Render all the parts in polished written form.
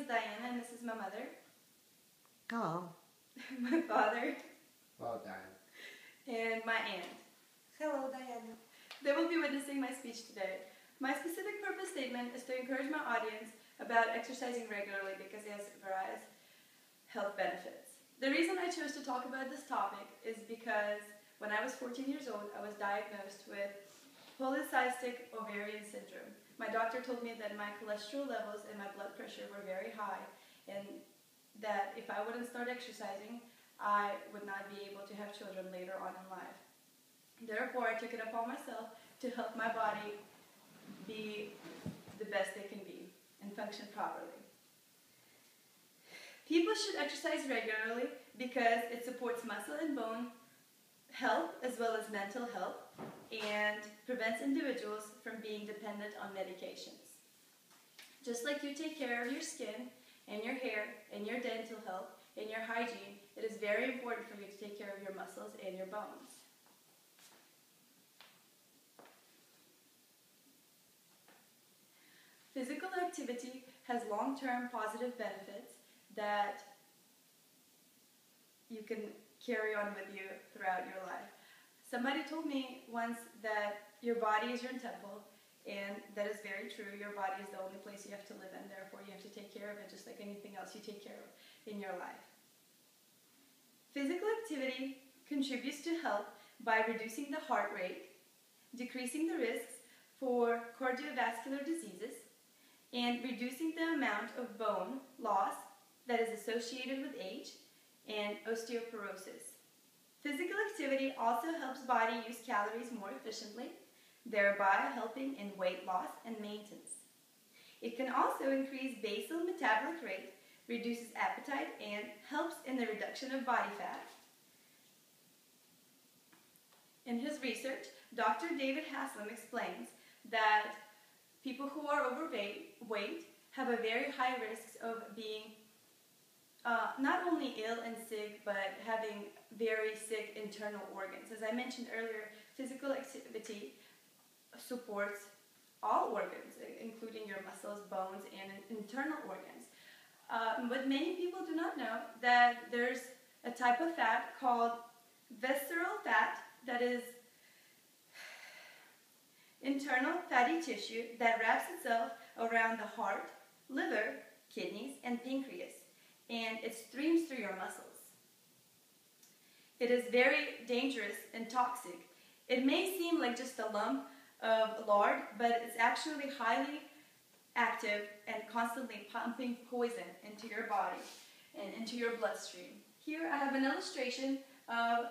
is Diana, and this is my mother. Hello. My father. Hello, Diana. And my aunt. Hello, Diana. They will be witnessing my speech today. My specific purpose statement is to encourage my audience about exercising regularly because it has various health benefits. The reason I chose to talk about this topic is because when I was 14 years old, I was diagnosed with polycystic ovarian syndrome. My doctor told me that my cholesterol levels and my blood pressure were very high, and that if I wouldn't start exercising, I would not be able to have children later on in life. Therefore, I took it upon myself to help my body be the best it can be and function properly. People should exercise regularly because it supports muscle and bone health as well as mental health and prevents individuals from being dependent on medications. Just like you take care of your skin and your hair and your dental health and your hygiene, it is very important for you to take care of your muscles and your bones. Physical activity has long-term positive benefits that you can carry on with you throughout your life. Somebody told me once that your body is your temple, and that is very true. Your body is the only place you have to live in, therefore you have to take care of it just like anything else you take care of in your life. Physical activity contributes to health by reducing the heart rate, decreasing the risks for cardiovascular diseases, and reducing the amount of bone loss that is associated with age and osteoporosis. Physical activity also helps body use calories more efficiently, thereby helping in weight loss and maintenance. It can also increase basal metabolic rate, reduces appetite, and helps in the reduction of body fat. In his research, Dr. David Haslam explains that people who are overweight have a very high risk of being not only ill and sick, but having very sick internal organs. As I mentioned earlier, physical activity supports all organs, including your muscles, bones, and internal organs. But many people do not know that there's a type of fat called visceral fat that is internal fatty tissue that wraps itself around the heart, liver, kidneys, and pancreas, and it streams through your muscles. It is very dangerous and toxic. It may seem like just a lump of lard, but it's actually highly active and constantly pumping poison into your body and into your bloodstream. Here I have an illustration of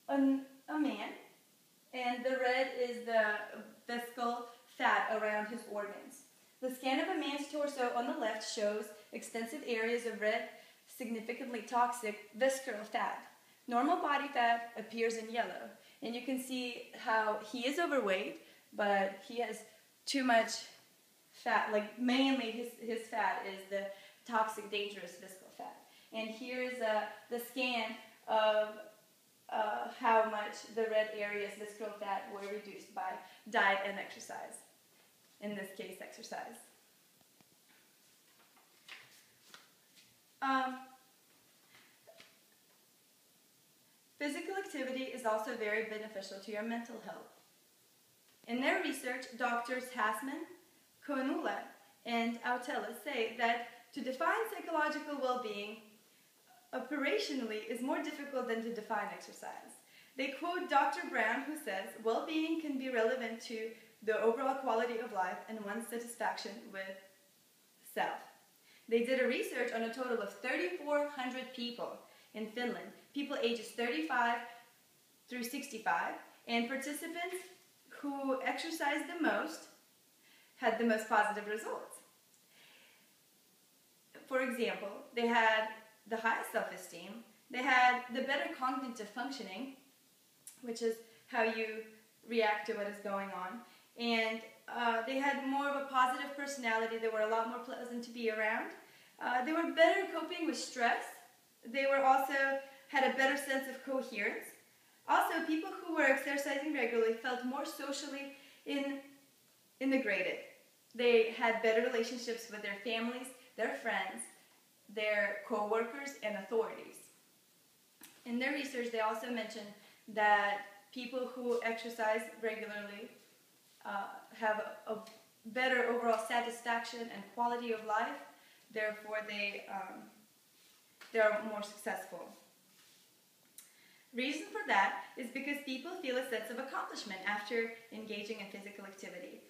a man, and the red is the visceral fat around his organs. The scan of a man's torso on the left shows extensive areas of red, significantly toxic visceral fat. Normal body fat appears in yellow, and you can see how he is overweight, but he has too much fat, like mainly his fat is the toxic, dangerous visceral fat. And here's the scan of how much the red areas, visceral fat, were reduced by diet and exercise. In this case, exercise. Physical activity is also very beneficial to your mental health. In their research, doctors Hassman, Konula, and Autela say that to define psychological well-being operationally is more difficult than to define exercise. They quote Dr. Brown, who says, well-being can be relevant to the overall quality of life and one's satisfaction with self. They did a research on a total of 3,400 people in Finland, people ages 35 through 65, and participants who exercised the most had the most positive results. For example, they had the highest self-esteem, they had the better cognitive functioning, which is how you react to what is going on, and they had more of a positive personality. They were a lot more pleasant to be around. They were better coping with stress. They were also had a better sense of coherence. Also, people who were exercising regularly felt more socially integrated. They had better relationships with their families, their friends, their co-workers, and authorities. In their research, they also mentioned that people who exercise regularly have a better overall satisfaction and quality of life. Therefore, they are more successful. Reason for that is because people feel a sense of accomplishment after engaging in physical activity.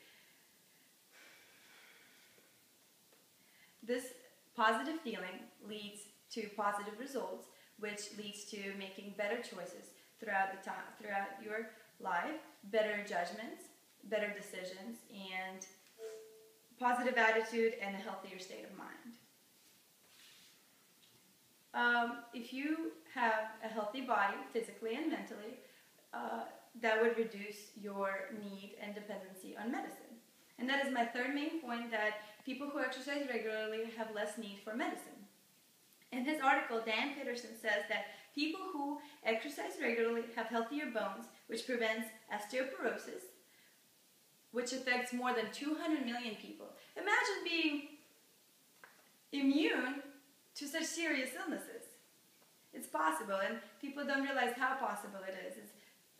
This positive feeling leads to positive results, which leads to making better choices throughout your life, better judgments, better decisions, and positive attitude and a healthier state of mind. If you have a healthy body, physically and mentally, that would reduce your need and dependency on medicine. And that is my third main point, that people who exercise regularly have less need for medicine. In his article, Dan Peterson says that people who exercise regularly have healthier bones, which prevents osteoporosis, which affects more than 200 million people. Imagine being immune to such serious illnesses. It's possible, and people don't realize how possible it is. It's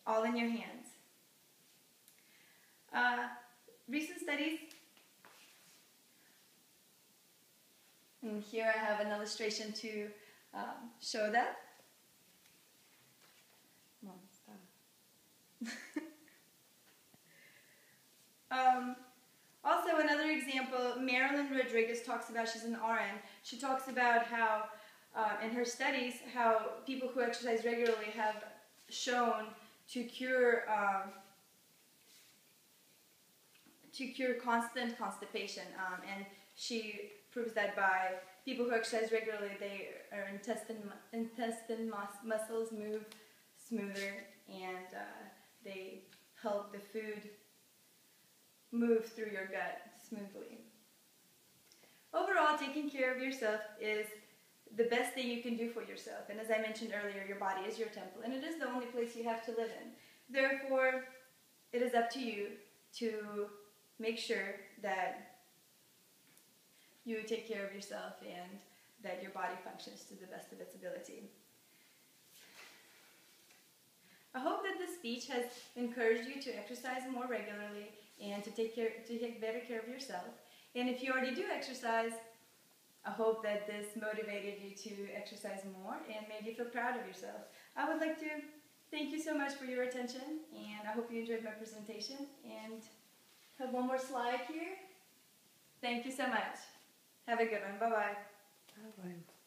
all in your hands. Recent studies, and here I have an illustration to show that. Come on, stop. Also, another example, Marilyn Rodriguez talks about, she's an RN, she talks about how, in her studies, how people who exercise regularly have shown to cure constant constipation, and she proves that by people who exercise regularly, their intestine muscles move smoother, and they help the food move through your gut smoothly. Overall, taking care of yourself is the best thing you can do for yourself. And as I mentioned earlier, your body is your temple, and it is the only place you have to live in. Therefore, it is up to you to make sure that you take care of yourself and that your body functions to the best of its ability. I hope that this speech has encouraged you to exercise more regularly and to take better care of yourself. And if you already do exercise, I hope that this motivated you to exercise more and made you feel proud of yourself. I would like to thank you so much for your attention, and I hope you enjoyed my presentation. And I have one more slide here. Thank you so much. Have a good one. Bye-bye. Bye-bye.